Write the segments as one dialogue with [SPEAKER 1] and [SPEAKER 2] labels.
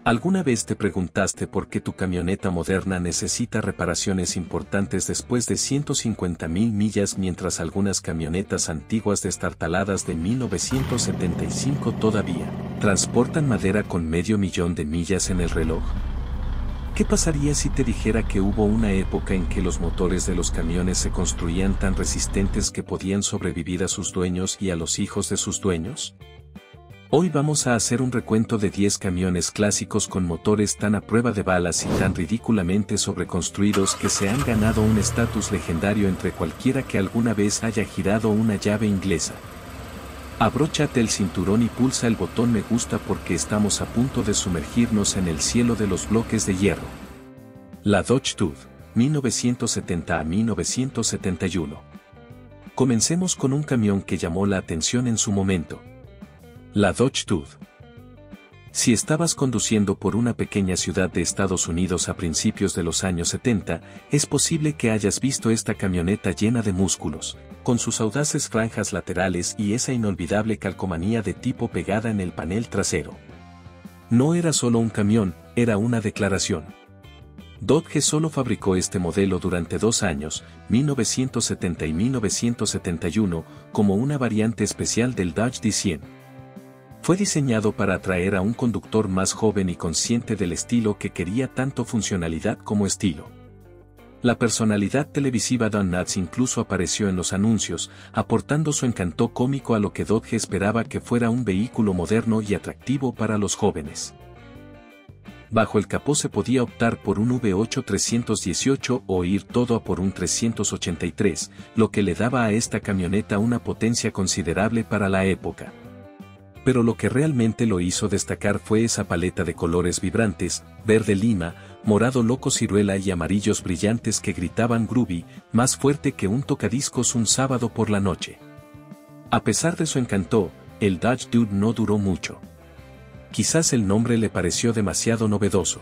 [SPEAKER 1] ¿Alguna vez te preguntaste por qué tu camioneta moderna necesita reparaciones importantes después de 150.000 millas mientras algunas camionetas antiguas destartaladas de 1975 todavía transportan madera con 500.000 de millas en el reloj? ¿Qué pasaría si te dijera que hubo una época en que los motores de los camiones se construían tan resistentes que podían sobrevivir a sus dueños y a los hijos de sus dueños? Hoy vamos a hacer un recuento de 10 camiones clásicos con motores tan a prueba de balas y tan ridículamente sobreconstruidos que se han ganado un estatus legendario entre cualquiera que alguna vez haya girado una llave inglesa. Abróchate el cinturón y pulsa el botón me gusta porque estamos a punto de sumergirnos en el cielo de los bloques de hierro. La Dodge Tooth, 1970 a 1971. Comencemos con un camión que llamó la atención en su momento. La Dodge Tooth. Si estabas conduciendo por una pequeña ciudad de Estados Unidos a principios de los años 70, es posible que hayas visto esta camioneta llena de músculos, con sus audaces franjas laterales y esa inolvidable calcomanía de tipo pegada en el panel trasero. No era solo un camión, era una declaración. Dodge solo fabricó este modelo durante 2 años, 1970 y 1971, como una variante especial del Dodge D100. Fue diseñado para atraer a un conductor más joven y consciente del estilo que quería tanto funcionalidad como estilo. La personalidad televisiva Don Knotts incluso apareció en los anuncios, aportando su encanto cómico a lo que Dodge esperaba que fuera un vehículo moderno y atractivo para los jóvenes. Bajo el capó se podía optar por un V8 318 o ir todo a por un 383, lo que le daba a esta camioneta una potencia considerable para la época. Pero lo que realmente lo hizo destacar fue esa paleta de colores vibrantes, verde lima, morado loco ciruela y amarillos brillantes que gritaban groovy, más fuerte que un tocadiscos un sábado por la noche. A pesar de su encanto, el Dodge Dude no duró mucho. Quizás el nombre le pareció demasiado novedoso.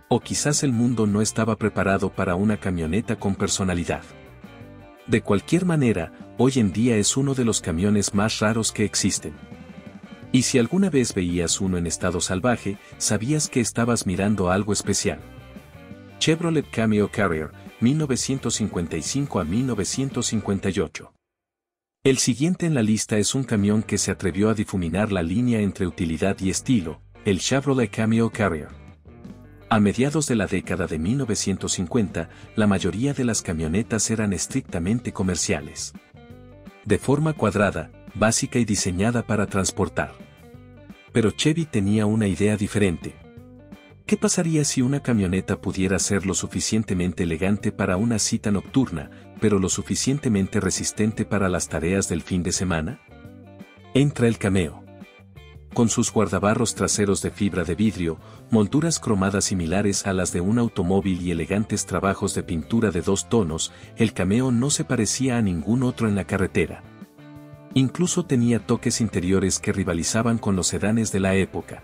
[SPEAKER 1] O quizás el mundo no estaba preparado para una camioneta con personalidad. De cualquier manera, hoy en día es uno de los camiones más raros que existen. Y si alguna vez veías uno en estado salvaje, sabías que estabas mirando algo especial. Chevrolet Cameo Carrier, 1955 a 1958. El siguiente en la lista es un camión que se atrevió a difuminar la línea entre utilidad y estilo, el Chevrolet Cameo Carrier. A mediados de la década de 1950, la mayoría de las camionetas eran estrictamente comerciales. De forma cuadrada, básica y diseñada para transportar. Pero Chevy tenía una idea diferente. ¿Qué pasaría si una camioneta pudiera ser lo suficientemente elegante para una cita nocturna, pero lo suficientemente resistente para las tareas del fin de semana? Entra el Cameo. Con sus guardabarros traseros de fibra de vidrio, molduras cromadas similares a las de un automóvil y elegantes trabajos de pintura de 2 tonos, el Cameo no se parecía a ningún otro en la carretera. Incluso tenía toques interiores que rivalizaban con los sedanes de la época.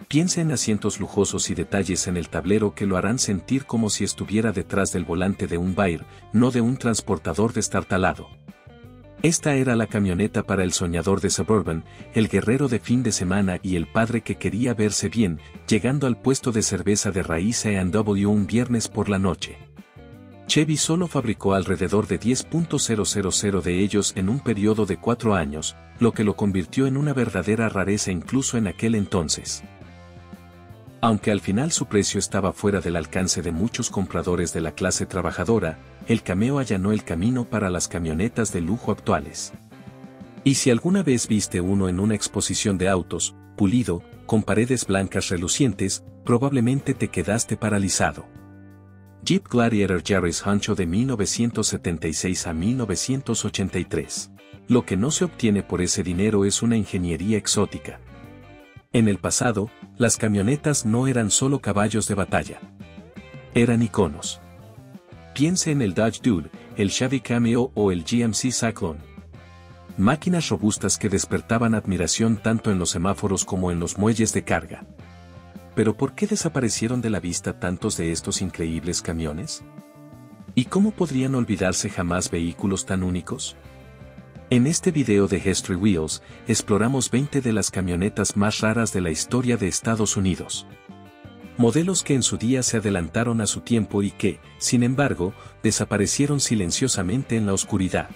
[SPEAKER 1] Piensa en asientos lujosos y detalles en el tablero que lo harán sentir como si estuviera detrás del volante de un Bayer, no de un transportador destartalado. Esta era la camioneta para el soñador de Suburban, el guerrero de fin de semana y el padre que quería verse bien, llegando al puesto de cerveza de raíz A&W un viernes por la noche. Chevy solo fabricó alrededor de 10.000 de ellos en un periodo de 4 años, lo que lo convirtió en una verdadera rareza incluso en aquel entonces. Aunque al final su precio estaba fuera del alcance de muchos compradores de la clase trabajadora, el Cameo allanó el camino para las camionetas de lujo actuales. Y si alguna vez viste uno en una exposición de autos, pulido, con paredes blancas relucientes, probablemente te quedaste paralizado. Jeep Gladiator Jarvis Huncho de 1976 a 1983. Lo que no se obtiene por ese dinero es una ingeniería exótica. En el pasado, las camionetas no eran solo caballos de batalla. Eran iconos. Piense en el Dodge Dude, el Chevy Cameo o el GMC Cyclone. Máquinas robustas que despertaban admiración tanto en los semáforos como en los muelles de carga. ¿Pero por qué desaparecieron de la vista tantos de estos increíbles camiones? ¿Y cómo podrían olvidarse jamás vehículos tan únicos? En este video de History Wheels, exploramos 20 de las camionetas más raras de la historia de Estados Unidos. Modelos que en su día se adelantaron a su tiempo y que, sin embargo, desaparecieron silenciosamente en la oscuridad.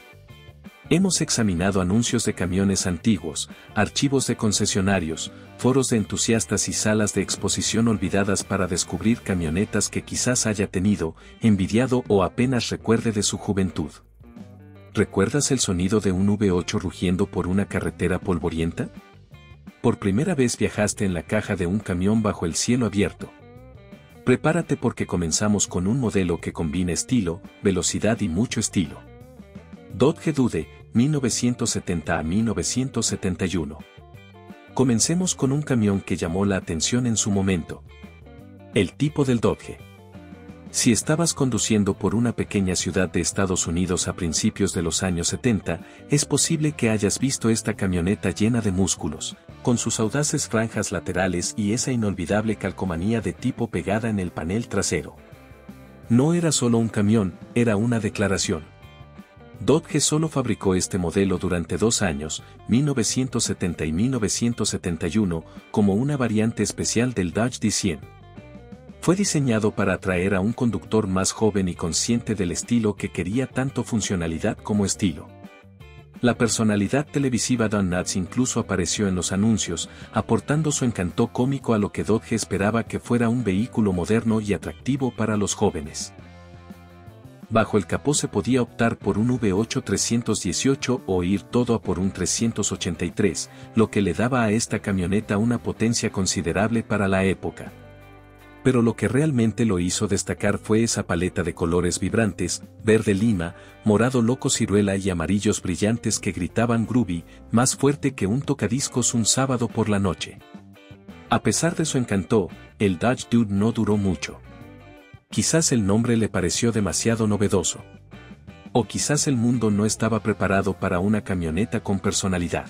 [SPEAKER 1] Hemos examinado anuncios de camiones antiguos, archivos de concesionarios, foros de entusiastas y salas de exposición olvidadas para descubrir camionetas que quizás haya tenido, envidiado o apenas recuerde de su juventud. ¿Recuerdas el sonido de un V8 rugiendo por una carretera polvorienta? ¿Por primera vez viajaste en la caja de un camión bajo el cielo abierto? Prepárate porque comenzamos con un modelo que combina estilo, velocidad y mucho estilo. Dodge Dude, 1970 a 1971. Comencemos con un camión que llamó la atención en su momento. El tipo del Dodge. Si estabas conduciendo por una pequeña ciudad de Estados Unidos a principios de los años 70, es posible que hayas visto esta camioneta llena de músculos, con sus audaces franjas laterales y esa inolvidable calcomanía de tipo pegada en el panel trasero. No era solo un camión, era una declaración. Dodge solo fabricó este modelo durante 2 años, 1970 y 1971, como una variante especial del Dodge D100. Fue diseñado para atraer a un conductor más joven y consciente del estilo que quería tanto funcionalidad como estilo. La personalidad televisiva Don Knotts incluso apareció en los anuncios, aportando su encanto cómico a lo que Dodge esperaba que fuera un vehículo moderno y atractivo para los jóvenes. Bajo el capó se podía optar por un V8 318 o ir todo a por un 383, lo que le daba a esta camioneta una potencia considerable para la época. Pero lo que realmente lo hizo destacar fue esa paleta de colores vibrantes, verde lima, morado loco ciruela y amarillos brillantes que gritaban groovy, más fuerte que un tocadiscos un sábado por la noche. A pesar de su encanto, el Dodge Dude no duró mucho. Quizás el nombre le pareció demasiado novedoso. O quizás el mundo no estaba preparado para una camioneta con personalidad.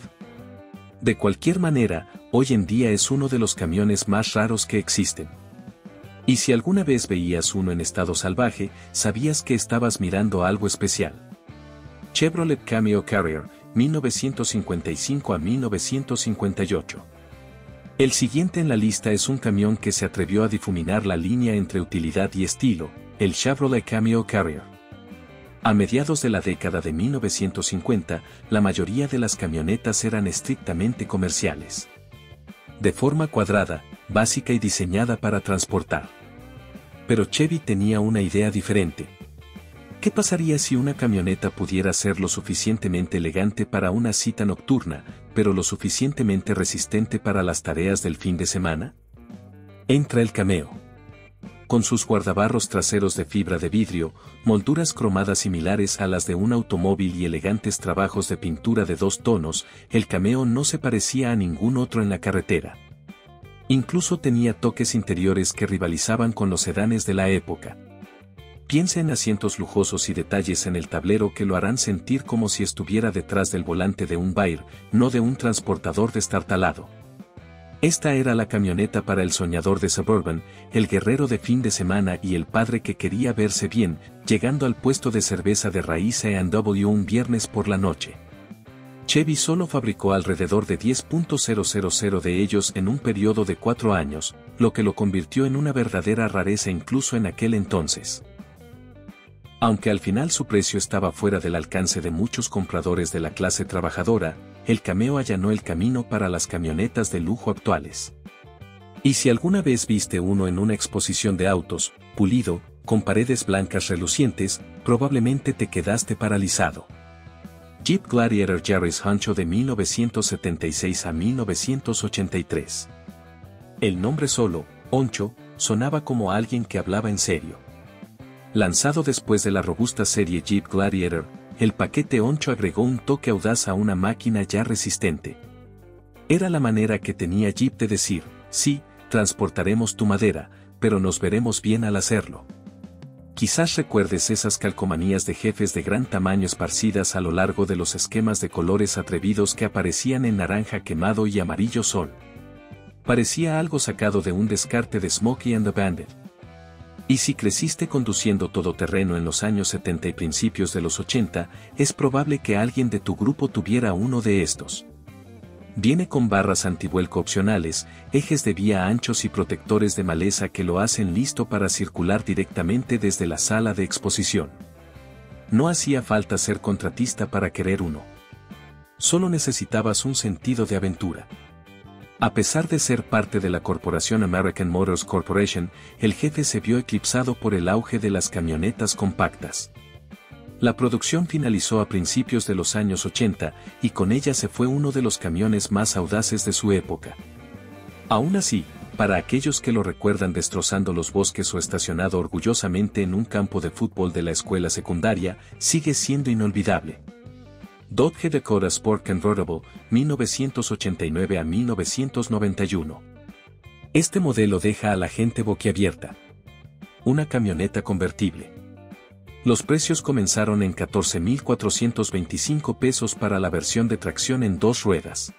[SPEAKER 1] De cualquier manera, hoy en día es uno de los camiones más raros que existen. Y si alguna vez veías uno en estado salvaje, sabías que estabas mirando algo especial. Chevrolet Cameo Carrier, 1955 a 1958. El siguiente en la lista es un camión que se atrevió a difuminar la línea entre utilidad y estilo, el Chevrolet Cameo Carrier. A mediados de la década de 1950, la mayoría de las camionetas eran estrictamente comerciales. De forma cuadrada, básica y diseñada para transportar. Pero Chevy tenía una idea diferente. ¿Qué pasaría si una camioneta pudiera ser lo suficientemente elegante para una cita nocturna, pero lo suficientemente resistente para las tareas del fin de semana? Entra el Cameo. Con sus guardabarros traseros de fibra de vidrio, molduras cromadas similares a las de un automóvil y elegantes trabajos de pintura de 2 tonos, el Cameo no se parecía a ningún otro en la carretera. Incluso tenía toques interiores que rivalizaban con los sedanes de la época. Piensa en asientos lujosos y detalles en el tablero que lo harán sentir como si estuviera detrás del volante de un Bayer, no de un transportador destartalado. Esta era la camioneta para el soñador de Suburban, el guerrero de fin de semana y el padre que quería verse bien, llegando al puesto de cerveza de raíz A&W un viernes por la noche. Chevy solo fabricó alrededor de 10.000 de ellos en un periodo de 4 años, lo que lo convirtió en una verdadera rareza incluso en aquel entonces. Aunque al final su precio estaba fuera del alcance de muchos compradores de la clase trabajadora, el Cameo allanó el camino para las camionetas de lujo actuales. Y si alguna vez viste uno en una exposición de autos, pulido, con paredes blancas relucientes, probablemente te quedaste paralizado. Jeep Gladiator Yaris Honcho de 1976 a 1983. El nombre solo, Honcho, sonaba como alguien que hablaba en serio. Lanzado después de la robusta serie Jeep Gladiator, el paquete Honcho agregó un toque audaz a una máquina ya resistente. Era la manera que tenía Jeep de decir, sí, transportaremos tu madera, pero nos veremos bien al hacerlo. Quizás recuerdes esas calcomanías de jefes de gran tamaño esparcidas a lo largo de los esquemas de colores atrevidos que aparecían en naranja quemado y amarillo sol. Parecía algo sacado de un descarte de Smokey and the Bandit. Y si creciste conduciendo todoterreno en los años 70 y principios de los 80, es probable que alguien de tu grupo tuviera uno de estos. Viene con barras antivuelco opcionales, ejes de vía anchos y protectores de maleza que lo hacen listo para circular directamente desde la sala de exposición. No hacía falta ser contratista para querer uno. Solo necesitabas un sentido de aventura. A pesar de ser parte de la corporación American Motors Corporation, el jefe se vio eclipsado por el auge de las camionetas compactas. La producción finalizó a principios de los años 80, y con ella se fue uno de los camiones más audaces de su época. Aún así, para aquellos que lo recuerdan destrozando los bosques o estacionado orgullosamente en un campo de fútbol de la escuela secundaria, sigue siendo inolvidable. Dodge Dakota Sport Convertible, 1989 a 1991. Este modelo deja a la gente boquiabierta. Una camioneta convertible. Los precios comenzaron en $14,425 para la versión de tracción en 2 ruedas.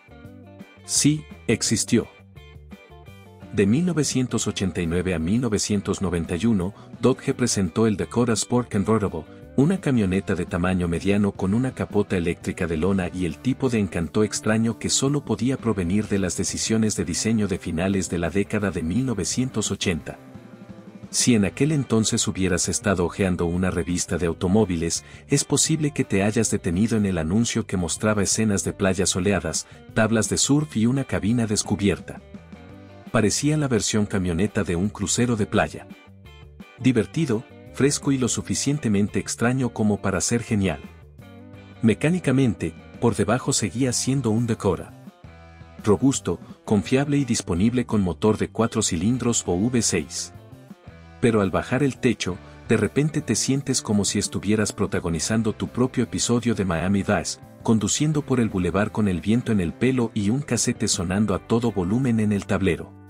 [SPEAKER 1] Sí, existió. De 1989 a 1991, Dodge presentó el Dakota Sport Convertible, una camioneta de tamaño mediano con una capota eléctrica de lona y el tipo de encanto extraño que solo podía provenir de las decisiones de diseño de finales de la década de 1980. Si en aquel entonces hubieras estado hojeando una revista de automóviles, es posible que te hayas detenido en el anuncio que mostraba escenas de playas soleadas, tablas de surf y una cabina descubierta. Parecía la versión camioneta de un crucero de playa. Divertido, fresco y lo suficientemente extraño como para ser genial. Mecánicamente, por debajo seguía siendo un Dakota. Robusto, confiable y disponible con motor de 4 cilindros o V6. Pero al bajar el techo, de repente te sientes como si estuvieras protagonizando tu propio episodio de Miami Vice, conduciendo por el bulevar con el viento en el pelo y un casete sonando a todo volumen en el tablero.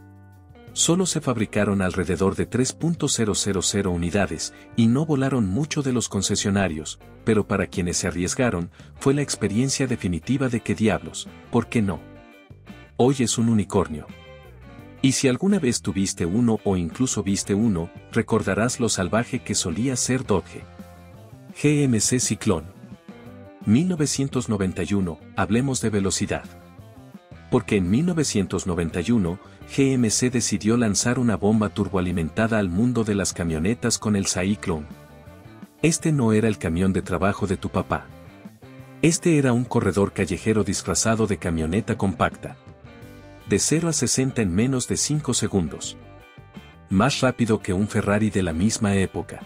[SPEAKER 1] Solo se fabricaron alrededor de 3.000 unidades, y no volaron mucho de los concesionarios, pero para quienes se arriesgaron, fue la experiencia definitiva de que diablos, ¿por qué no? Hoy es un unicornio. Y si alguna vez tuviste uno o incluso viste uno, recordarás lo salvaje que solía ser Dodge. GMC Cyclone. 1991, hablemos de velocidad. Porque en 1991, GMC decidió lanzar una bomba turboalimentada al mundo de las camionetas con el Cyclone. Este no era el camión de trabajo de tu papá. Este era un corredor callejero disfrazado de camioneta compacta. De 0 a 60 en menos de 5 segundos. Más rápido que un Ferrari de la misma época.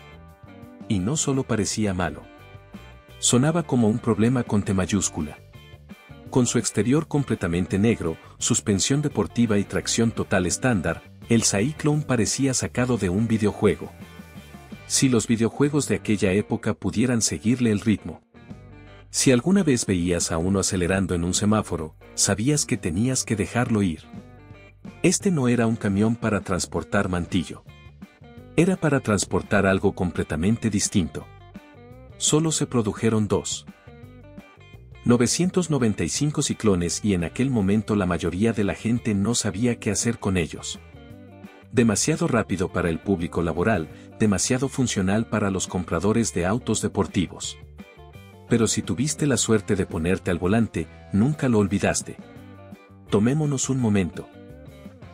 [SPEAKER 1] Y no solo parecía malo. Sonaba como un problema con T mayúscula. Con su exterior completamente negro, suspensión deportiva y tracción total estándar, el Cyclone parecía sacado de un videojuego. Si los videojuegos de aquella época pudieran seguirle el ritmo. Si alguna vez veías a uno acelerando en un semáforo, sabías que tenías que dejarlo ir. Este no era un camión para transportar mantillo. Era para transportar algo completamente distinto. Solo se produjeron 995 ciclones y en aquel momento la mayoría de la gente no sabía qué hacer con ellos. Demasiado rápido para el público laboral, demasiado funcional para los compradores de autos deportivos. Pero si tuviste la suerte de ponerte al volante, nunca lo olvidaste. Tomémonos un momento.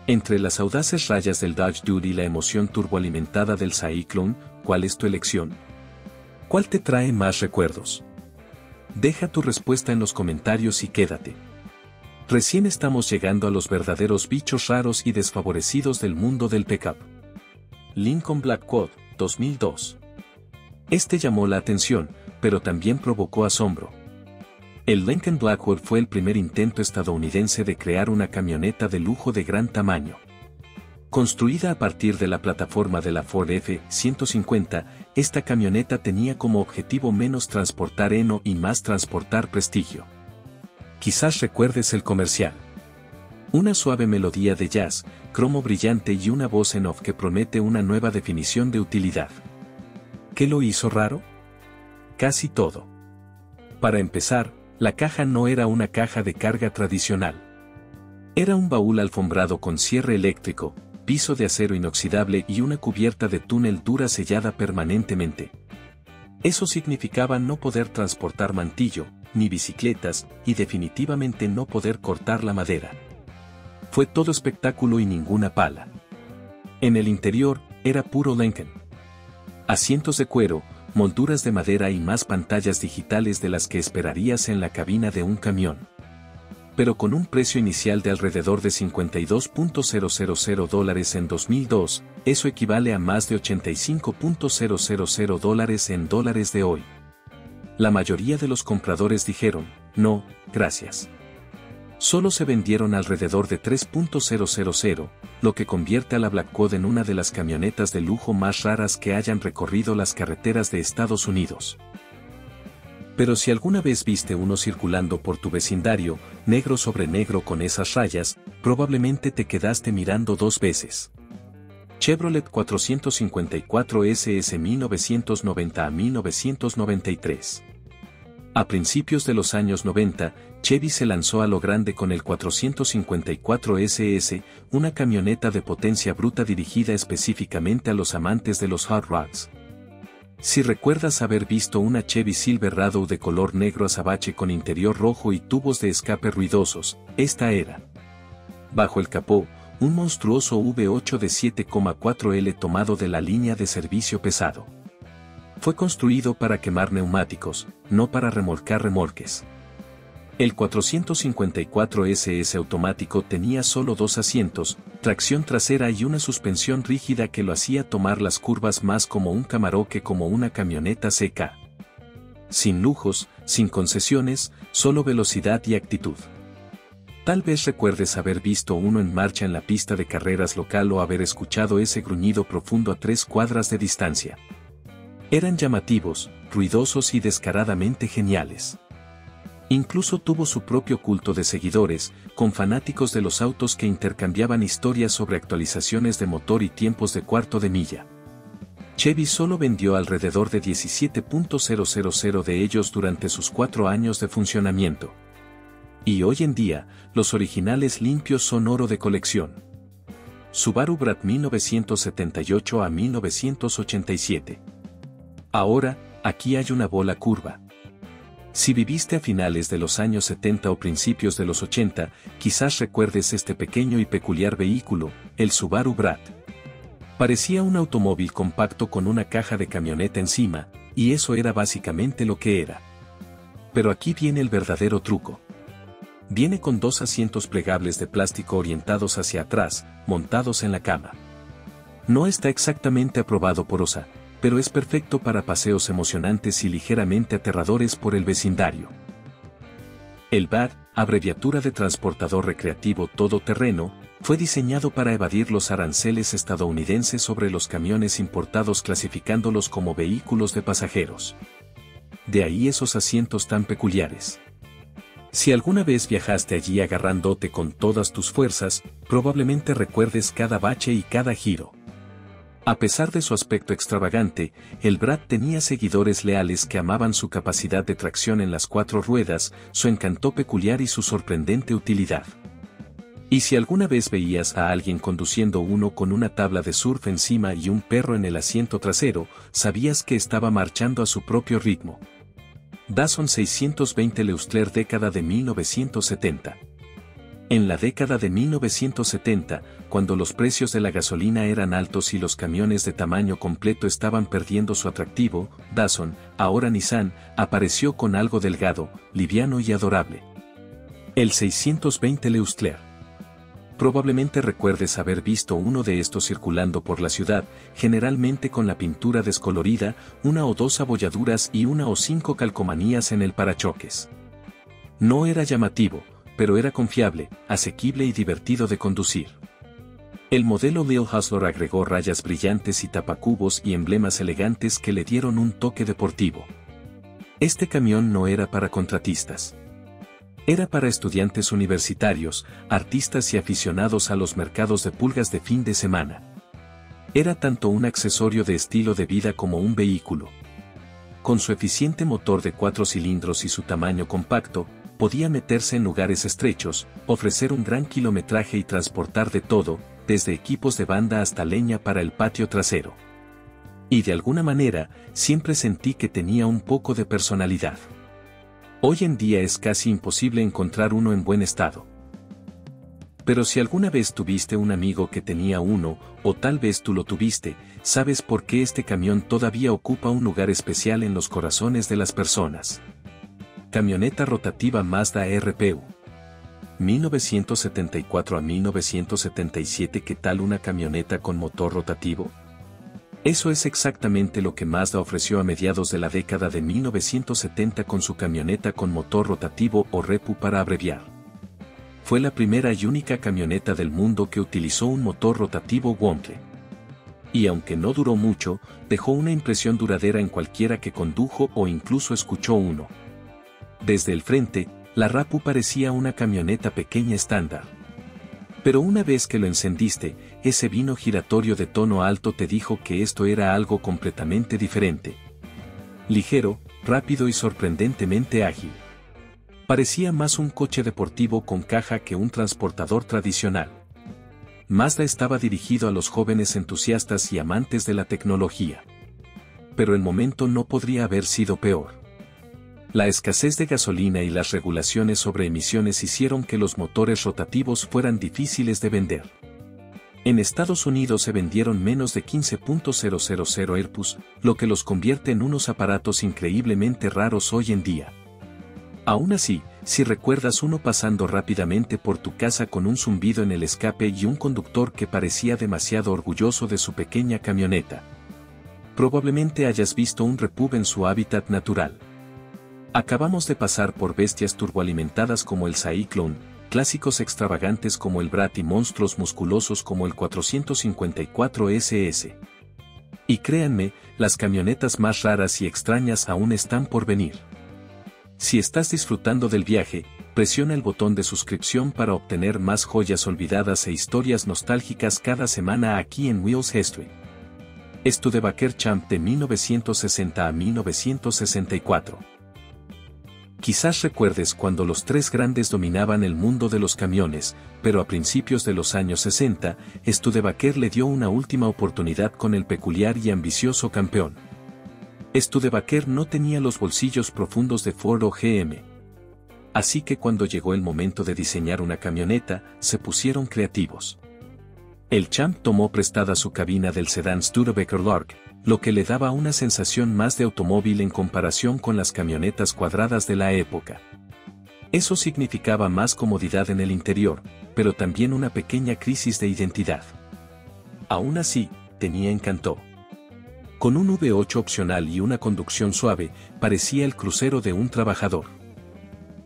[SPEAKER 1] Entre las audaces rayas del Dodge Dude y la emoción turboalimentada del Cyclone, ¿cuál es tu elección? ¿Cuál te trae más recuerdos? Deja tu respuesta en los comentarios y quédate. Recién estamos llegando a los verdaderos bichos raros y desfavorecidos del mundo del pickup. Lincoln Blackwood, 2002. Este llamó la atención, pero también provocó asombro. El Lincoln Blackwood fue el primer intento estadounidense de crear una camioneta de lujo de gran tamaño. Construida a partir de la plataforma de la Ford F-150, esta camioneta tenía como objetivo menos transportar heno y más transportar prestigio. Quizás recuerdes el comercial. Una suave melodía de jazz, cromo brillante y una voz en off que promete una nueva definición de utilidad. ¿Qué lo hizo raro? Casi todo. Para empezar, la caja no era una caja de carga tradicional. Era un baúl alfombrado con cierre eléctrico, piso de acero inoxidable y una cubierta de túnel dura sellada permanentemente. Eso significaba no poder transportar mantillo, ni bicicletas, y definitivamente no poder cortar la madera. Fue todo espectáculo y ninguna pala. En el interior, era puro Lincoln. Asientos de cuero, molduras de madera y más pantallas digitales de las que esperarías en la cabina de un camión. Pero con un precio inicial de alrededor de $52,000 en 2002, eso equivale a más de $85,000 en dólares de hoy. La mayoría de los compradores dijeron, no, gracias. Solo se vendieron alrededor de 3,000, lo que convierte a la Blackwood en una de las camionetas de lujo más raras que hayan recorrido las carreteras de Estados Unidos. Pero si alguna vez viste uno circulando por tu vecindario, negro sobre negro con esas rayas, probablemente te quedaste mirando dos veces. Chevrolet 454 SS 1990 a 1993. A principios de los años 90, Chevy se lanzó a lo grande con el 454 SS, una camioneta de potencia bruta dirigida específicamente a los amantes de los hot rods. Si recuerdas haber visto una Chevy Silverado de color negro azabache con interior rojo y tubos de escape ruidosos, esta era. Bajo el capó, un monstruoso V8 de 7,4L tomado de la línea de servicio pesado. Fue construido para quemar neumáticos, no para remolcar remolques. El 454 SS automático tenía solo 2 asientos, tracción trasera y una suspensión rígida que lo hacía tomar las curvas más como un Camaro que como una camioneta CK. Sin lujos, sin concesiones, solo velocidad y actitud. Tal vez recuerdes haber visto uno en marcha en la pista de carreras local o haber escuchado ese gruñido profundo a 3 cuadras de distancia. Eran llamativos, ruidosos y descaradamente geniales. Incluso tuvo su propio culto de seguidores, con fanáticos de los autos que intercambiaban historias sobre actualizaciones de motor y tiempos de cuarto de milla. Chevy solo vendió alrededor de 17,000 de ellos durante sus 4 años de funcionamiento. Y hoy en día, los originales limpios son oro de colección. Subaru Brat 1978 a 1987. Ahora, aquí hay una bola curva. Si viviste a finales de los años 70 o principios de los 80, quizás recuerdes este pequeño y peculiar vehículo, el Subaru Brat. Parecía un automóvil compacto con una caja de camioneta encima, y eso era básicamente lo que era. Pero aquí viene el verdadero truco. Viene con 2 asientos plegables de plástico orientados hacia atrás, montados en la cama. No está exactamente aprobado por OSA, pero es perfecto para paseos emocionantes y ligeramente aterradores por el vecindario. El BAR, abreviatura de Transportador Recreativo Todoterreno, fue diseñado para evadir los aranceles estadounidenses sobre los camiones importados clasificándolos como vehículos de pasajeros. De ahí esos asientos tan peculiares. Si alguna vez viajaste allí agarrándote con todas tus fuerzas, probablemente recuerdes cada bache y cada giro. A pesar de su aspecto extravagante, el Brat tenía seguidores leales que amaban su capacidad de tracción en las 4 ruedas, su encanto peculiar y su sorprendente utilidad. Y si alguna vez veías a alguien conduciendo uno con una tabla de surf encima y un perro en el asiento trasero, sabías que estaba marchando a su propio ritmo. Datsun 620 Leustler década de 1970. En la década de 1970, cuando los precios de la gasolina eran altos y los camiones de tamaño completo estaban perdiendo su atractivo, Datsun, ahora Nissan, apareció con algo delgado, liviano y adorable. El 620 Leustler. Probablemente recuerdes haber visto uno de estos circulando por la ciudad, generalmente con la pintura descolorida, 1 o 2 abolladuras y 1 o 5 calcomanías en el parachoques. No era llamativo, pero era confiable, asequible y divertido de conducir. El modelo Lil Hustler agregó rayas brillantes y tapacubos y emblemas elegantes que le dieron un toque deportivo. Este camión no era para contratistas. Era para estudiantes universitarios, artistas y aficionados a los mercados de pulgas de fin de semana. Era tanto un accesorio de estilo de vida como un vehículo. Con su eficiente motor de 4 cilindros y su tamaño compacto, podía meterse en lugares estrechos, ofrecer un gran kilometraje y transportar de todo, desde equipos de banda hasta leña para el patio trasero. Y de alguna manera, siempre sentí que tenía un poco de personalidad. Hoy en día es casi imposible encontrar uno en buen estado. Pero si alguna vez tuviste un amigo que tenía uno, o tal vez tú lo tuviste, sabes por qué este camión todavía ocupa un lugar especial en los corazones de las personas. Camioneta rotativa Mazda RPU. 1974 a 1977. ¿Qué tal una camioneta con motor rotativo? Eso es exactamente lo que Mazda ofreció a mediados de la década de 1970 con su camioneta con motor rotativo o RPU para abreviar. Fue la primera y única camioneta del mundo que utilizó un motor rotativo Wontle. Y aunque no duró mucho, dejó una impresión duradera en cualquiera que condujo o incluso escuchó uno. Desde el frente, la RPU parecía una camioneta pequeña estándar. Pero una vez que lo encendiste, ese vino giratorio de tono alto te dijo que esto era algo completamente diferente. Ligero, rápido y sorprendentemente ágil. Parecía más un coche deportivo con caja que un transportador tradicional. Mazda estaba dirigido a los jóvenes entusiastas y amantes de la tecnología. Pero el momento no podría haber sido peor. La escasez de gasolina y las regulaciones sobre emisiones hicieron que los motores rotativos fueran difíciles de vender. En Estados Unidos se vendieron menos de 15.000 RPUs, lo que los convierte en unos aparatos increíblemente raros hoy en día. Aún así, si recuerdas uno pasando rápidamente por tu casa con un zumbido en el escape y un conductor que parecía demasiado orgulloso de su pequeña camioneta, probablemente hayas visto un RPU en su hábitat natural. Acabamos de pasar por bestias turboalimentadas como el Cyclone, clásicos extravagantes como el Brat y monstruos musculosos como el 454 SS. Y créanme, las camionetas más raras y extrañas aún están por venir. Si estás disfrutando del viaje, presiona el botón de suscripción para obtener más joyas olvidadas e historias nostálgicas cada semana aquí en Wheels History. Studebaker Champ de 1960 a 1964. Quizás recuerdes cuando los tres grandes dominaban el mundo de los camiones, pero a principios de los años 60, Studebaker le dio una última oportunidad con el peculiar y ambicioso campeón. Studebaker no tenía los bolsillos profundos de Ford o GM. Así que cuando llegó el momento de diseñar una camioneta, se pusieron creativos. El Champ tomó prestada su cabina del sedán Studebaker Lark, lo que le daba una sensación más de automóvil en comparación con las camionetas cuadradas de la época. Eso significaba más comodidad en el interior, pero también una pequeña crisis de identidad. Aún así, tenía encanto. Con un V8 opcional y una conducción suave, parecía el crucero de un trabajador.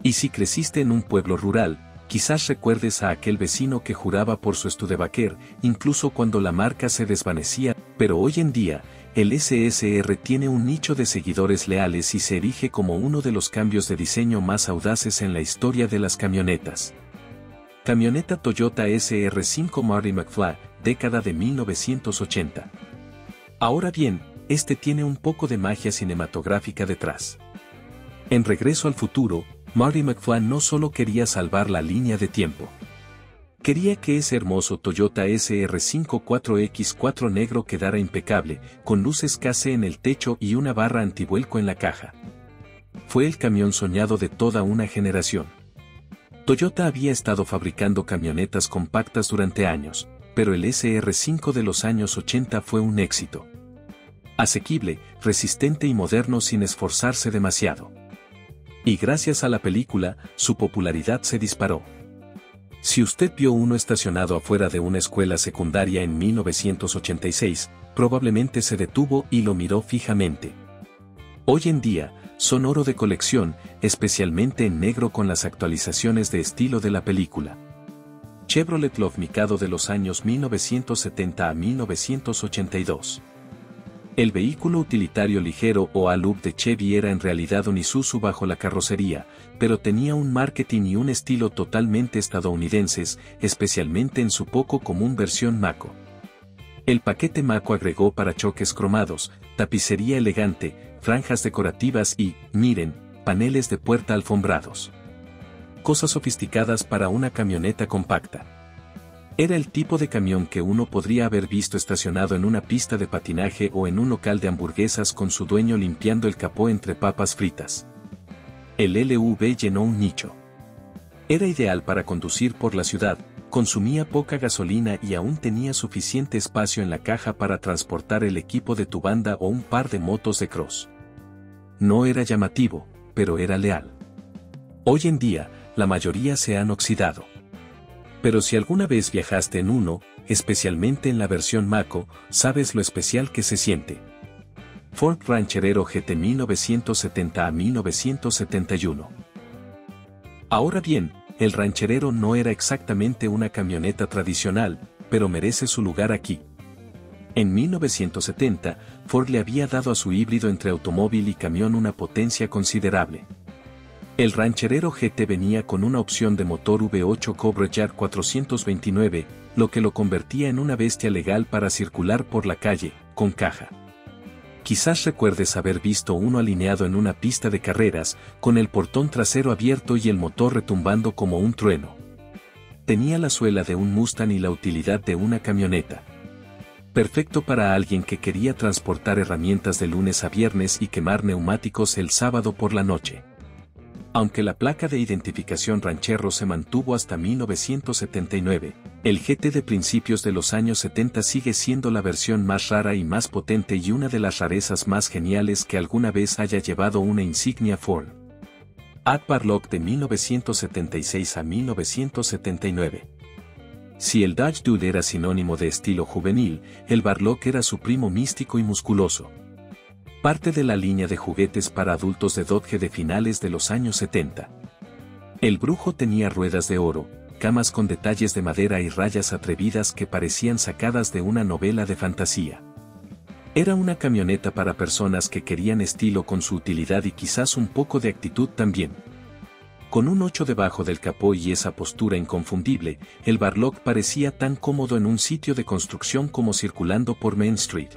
[SPEAKER 1] Y si creciste en un pueblo rural, quizás recuerdes a aquel vecino que juraba por su Studebaker, incluso cuando la marca se desvanecía, pero hoy en día, el SSR tiene un nicho de seguidores leales y se erige como uno de los cambios de diseño más audaces en la historia de las camionetas. Camioneta Toyota SR5 Marty McFly, década de 1980. Ahora bien, este tiene un poco de magia cinematográfica detrás. En Regreso al Futuro, Marty McFly no solo quería salvar la línea de tiempo. Quería que ese hermoso Toyota SR5 4X4 negro quedara impecable, con luces KC en el techo y una barra antivuelco en la caja. Fue el camión soñado de toda una generación. Toyota había estado fabricando camionetas compactas durante años, pero el SR5 de los años 80 fue un éxito. Asequible, resistente y moderno sin esforzarse demasiado. Y gracias a la película, su popularidad se disparó. Si usted vio uno estacionado afuera de una escuela secundaria en 1986, probablemente se detuvo y lo miró fijamente. Hoy en día, son oro de colección, especialmente en negro con las actualizaciones de estilo de la película. Chevrolet Love Mikado de los años 1970 a 1982. El vehículo utilitario ligero o A-Loop de Chevy era en realidad un Isuzu bajo la carrocería, pero tenía un marketing y un estilo totalmente estadounidenses, especialmente en su poco común versión Mako. El paquete Mako agregó parachoques cromados, tapicería elegante, franjas decorativas y, miren, paneles de puerta alfombrados. Cosas sofisticadas para una camioneta compacta. Era el tipo de camión que uno podría haber visto estacionado en una pista de patinaje o en un local de hamburguesas con su dueño limpiando el capó entre papas fritas. El LV llenó un nicho. Era ideal para conducir por la ciudad, consumía poca gasolina y aún tenía suficiente espacio en la caja para transportar el equipo de tu banda o un par de motos de cross. No era llamativo, pero era leal. Hoy en día, la mayoría se han oxidado. Pero si alguna vez viajaste en uno, especialmente en la versión Mako, sabes lo especial que se siente. Ford Rancherero GT 1970 a 1971. Ahora bien, el Rancherero no era exactamente una camioneta tradicional, pero merece su lugar aquí. En 1970, Ford le había dado a su híbrido entre automóvil y camión una potencia considerable. El Rancherero GT venía con una opción de motor V8 Cobra Jar 429, lo que lo convertía en una bestia legal para circular por la calle, con caja. Quizás recuerdes haber visto uno alineado en una pista de carreras, con el portón trasero abierto y el motor retumbando como un trueno. Tenía la suela de un Mustang y la utilidad de una camioneta. Perfecto para alguien que quería transportar herramientas de lunes a viernes y quemar neumáticos el sábado por la noche. Aunque la placa de identificación Ranchero se mantuvo hasta 1979, el GT de principios de los años 70 sigue siendo la versión más rara y más potente y una de las rarezas más geniales que alguna vez haya llevado una insignia Ford. Ad Barlock de 1976 a 1979. Si el Dodge Dude era sinónimo de estilo juvenil, el Barlock era su primo místico y musculoso. Parte de la línea de juguetes para adultos de Dodge de finales de los años 70. El brujo tenía ruedas de oro, camas con detalles de madera y rayas atrevidas que parecían sacadas de una novela de fantasía. Era una camioneta para personas que querían estilo con su utilidad y quizás un poco de actitud también. Con un 8 debajo del capó y esa postura inconfundible, el Barlock parecía tan cómodo en un sitio de construcción como circulando por Main Street.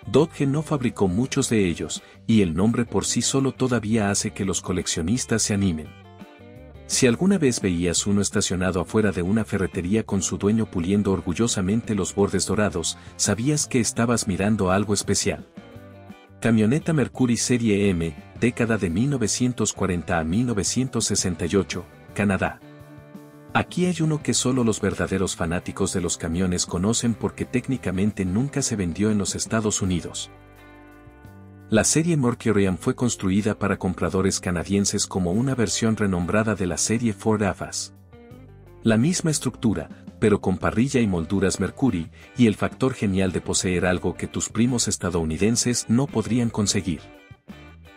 [SPEAKER 1] Dodge no fabricó muchos de ellos, y el nombre por sí solo todavía hace que los coleccionistas se animen. Si alguna vez veías uno estacionado afuera de una ferretería con su dueño puliendo orgullosamente los bordes dorados, sabías que estabas mirando algo especial. Camioneta Mercury Serie M, década de 1940 a 1968, Canadá. Aquí hay uno que solo los verdaderos fanáticos de los camiones conocen porque técnicamente nunca se vendió en los Estados Unidos. La serie Mercury fue construida para compradores canadienses como una versión renombrada de la serie Ford Avas. La misma estructura, pero con parrilla y molduras Mercury, y el factor genial de poseer algo que tus primos estadounidenses no podrían conseguir.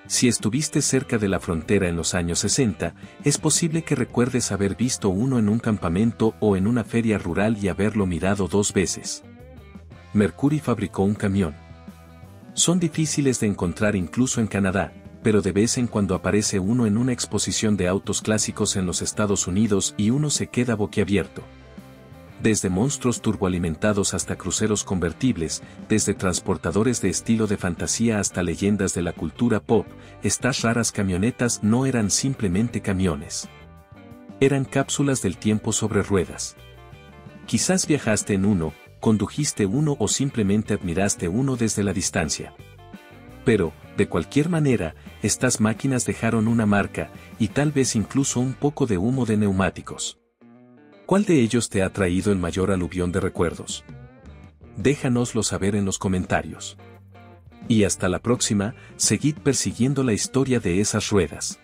[SPEAKER 1] Si estuviste cerca de la frontera en los años 60, es posible que recuerdes haber visto uno en un campamento o en una feria rural y haberlo mirado 2 veces. Mercury fabricó un camión. Son difíciles de encontrar incluso en Canadá, pero de vez en cuando aparece uno en una exposición de autos clásicos en los Estados Unidos y uno se queda boquiabierto. Desde monstruos turboalimentados hasta cruceros convertibles, desde transportadores de estilo de fantasía hasta leyendas de la cultura pop, estas raras camionetas no eran simplemente camiones. Eran cápsulas del tiempo sobre ruedas. Quizás viajaste en uno, condujiste uno o simplemente admiraste uno desde la distancia. Pero, de cualquier manera, estas máquinas dejaron una marca, y tal vez incluso un poco de humo de neumáticos. ¿Cuál de ellos te ha traído el mayor aluvión de recuerdos? Déjanoslo saber en los comentarios. Y hasta la próxima, seguid persiguiendo la historia de esas ruedas.